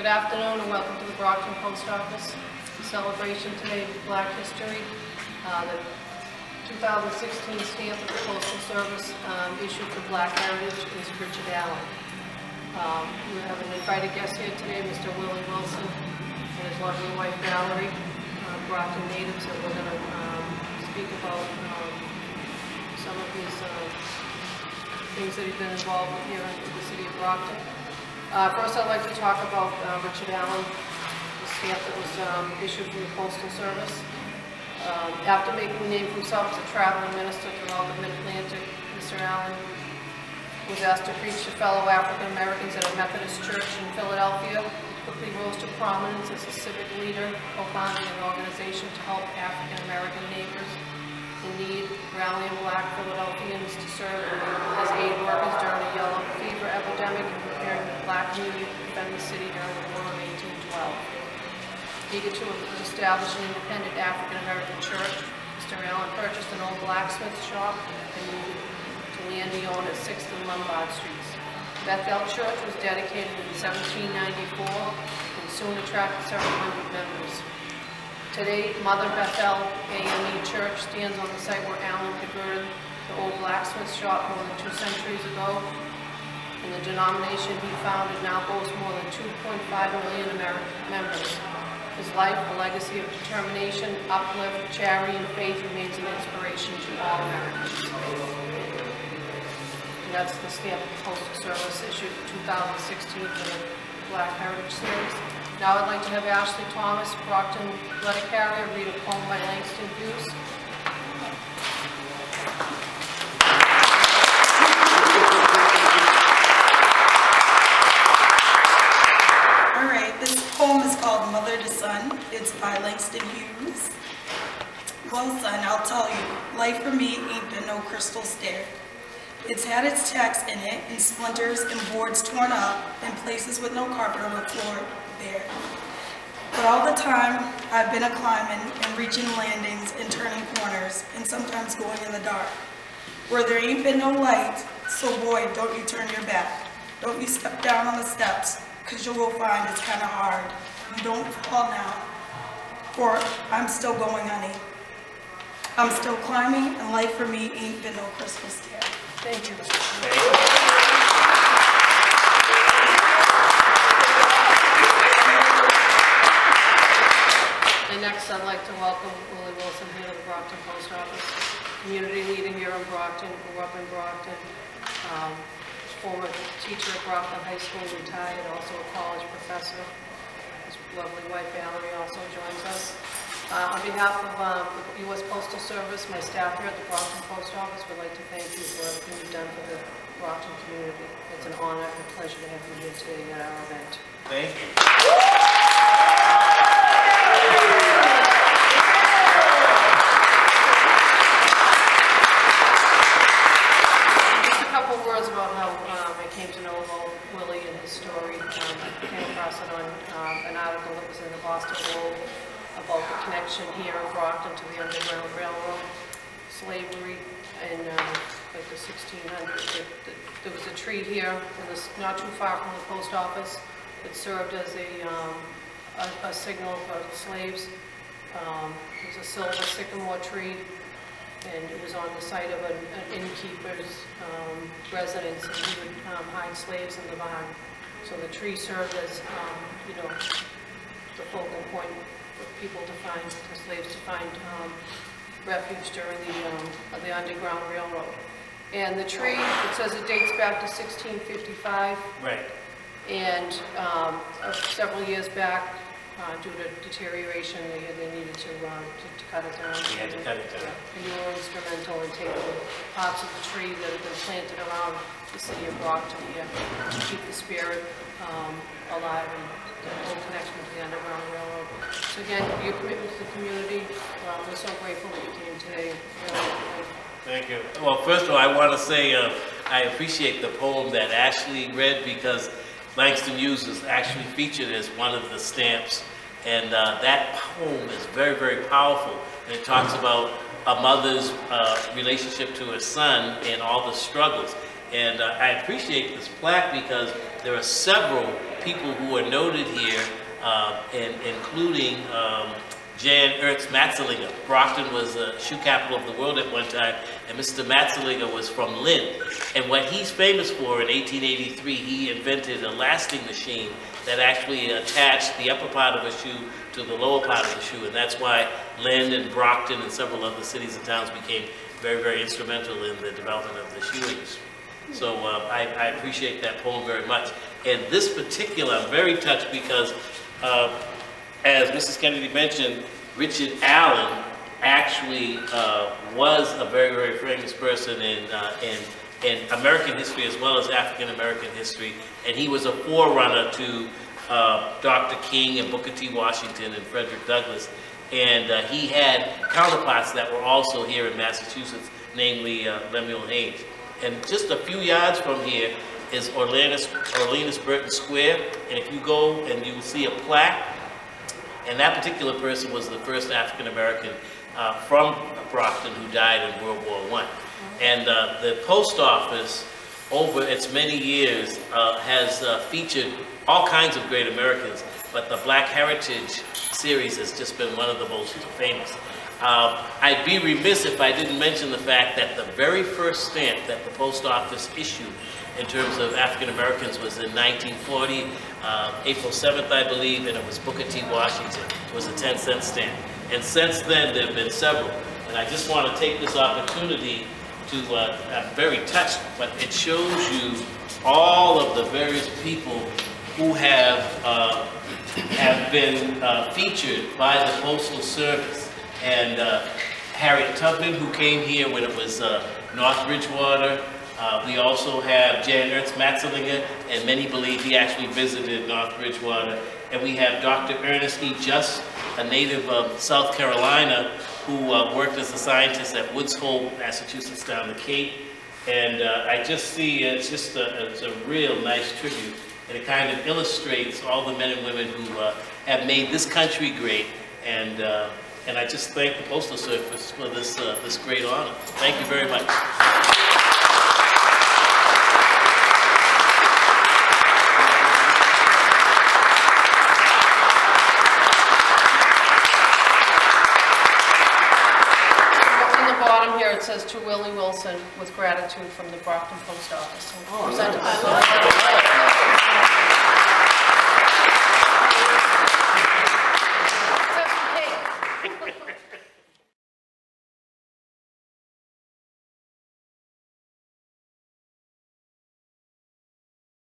Good afternoon and welcome to the Brockton Post Office celebration today with Black History. The 2016 stamp of the Postal Service issued for Black Heritage is Richard Allen. We have an invited guest here today, Mr. Willie Wilson and his lovely wife Valerie, Brockton natives, and we're going to speak about some of his things that he's been involved with here in the city of Brockton. First, I'd like to talk about Richard Allen, the stamp that was issued from the Postal Service. After making a name for himself as a traveling minister throughout the Mid-Atlantic, Mr. Allen was asked to preach to fellow African Americans at a Methodist church in Philadelphia. He quickly rose to prominence as a civic leader, co-founding an organization to help African American neighbors in need, rallying Black Philadelphians to serve as aid workers during a yellow fever epidemic and preparing the Black community to defend the city during the War of 1812. Eager to establish an independent African American church, Mr. Allen purchased an old blacksmith shop and moved to land he owned at 6th and Lombard Streets. Bethel Church was dedicated in 1794 and soon attracted several hundred members. Today, Mother Bethel AME Church stands on the site where Allen converted the old blacksmith shop more than 2 centuries ago, and the denomination he founded now boasts more than 2.5 million members. His life, a legacy of determination, uplift, charity, and faith remains an inspiration to all Americans. And that's the stamp of the Postal Service issued 2016 for the Black Heritage Series. Now I'd like to have Ashley Thomas, Brockton letter carrier, read a poem by Langston Hughes. All right, this poem is called Mother to Son. It's by Langston Hughes. Well, son, I'll tell you, life for me ain't been no crystal stair. It's had its tacks in it, and splinters and boards torn up, and places with no carpet on the floor there. But all the time, I've been a-climbing and reaching landings and turning corners, and sometimes going in the dark, where there ain't been no light, so boy, don't you turn your back. Don't you step down on the steps, because you will find it's kind of hard. You don't fall now, for I'm still going, honey. I'm still climbing, and life for me ain't been no crystal stair. Thank you. And next, I'd like to welcome Willie Wilson here to the Brockton Post Office. Community leader here in Brockton, grew up in Brockton, former teacher at Brockton High School, retired, also a college professor. His lovely wife Valerie also joins us. On behalf of the U.S. Postal Service, my staff here at the Brockton Post Office would like to thank you for everything you've done for the Brockton community. It's an honor and a pleasure to have you here today at our event. Thank you. Just a couple words about how I came to know Willie and his story. I came across it on an article that was in the Boston Globe about the connection here in Brockton to the Underground Railroad, slavery in like the 1600s. There was a tree here, not too far from the post office. It served as a signal for slaves. It was a silver sycamore tree, and it was on the site of an innkeeper's residence, and he would hide slaves in the barn. So the tree served as, you know, the focal point for people to find, for slaves to find refuge during the Underground Railroad. And the tree, it says it dates back to 1655. Right. And several years back, due to deterioration, they needed to cut it down. We had to cut it down. Yeah. And you were instrumental in taking parts of the tree that have been planted around the city of Brockton here to keep the spirit alive and the whole connection to the Underground Railroad. So again, for your commitment to the community, we're so grateful that you came today. Really. Thank you. Well, first of all, I want to say I appreciate the poem that Ashley read, because Langston Hughes is actually featured as one of the stamps, and that poem is very, very powerful. And it talks about a mother's relationship to her son and all the struggles. And I appreciate this plaque because there are several people who are noted here, including Jan Ernst Matzelinger. Brockton was the shoe capital of the world at one time, and Mr. Matzelinger was from Lynn. And what he's famous for, in 1883, he invented a lasting machine that actually attached the upper part of a shoe to the lower part of the shoe, and that's why Lynn and Brockton and several other cities and towns became very, very instrumental in the development of the shoe industry. So I appreciate that poem very much. And this particular, I'm very touched because, as Mrs. Kennedy mentioned, Richard Allen actually was a very, very famous person in American history as well as African American history, and he was a forerunner to Dr. King and Booker T. Washington and Frederick Douglass, and he had counterparts that were also here in Massachusetts, namely Lemuel Haynes. And just a few yards from here is Orleans Burton Square, and if you go and you will see a plaque, and that particular person was the first African American from Brockton who died in World War I. And the post office, over its many years, has featured all kinds of great Americans, but the Black Heritage series has just been one of the most famous. I'd be remiss if I didn't mention the fact that the very first stamp that the post office issued in terms of African Americans was in 1940, April 7th, I believe, and it was Booker T. Washington. It was a 10-cent stamp. And since then, there have been several. And I just want to take this opportunity to, I'm very touched, but it shows you all of the various people who have been featured by the Postal Service. And Harriet Tubman, who came here when it was North Bridgewater. We also have Jan Ernst Matzelinger, and many believe he actually visited North Bridgewater. And we have Dr. Ernest E. Just, a native of South Carolina, who worked as a scientist at Woods Hole, Massachusetts, down the Cape. And I just see it's just it's a real nice tribute, and it kind of illustrates all the men and women who have made this country great. And I just thank the Postal Service for this this great honor. Thank you very much. It says to Willie Wilson with gratitude from the Brockton Post Office. Presented by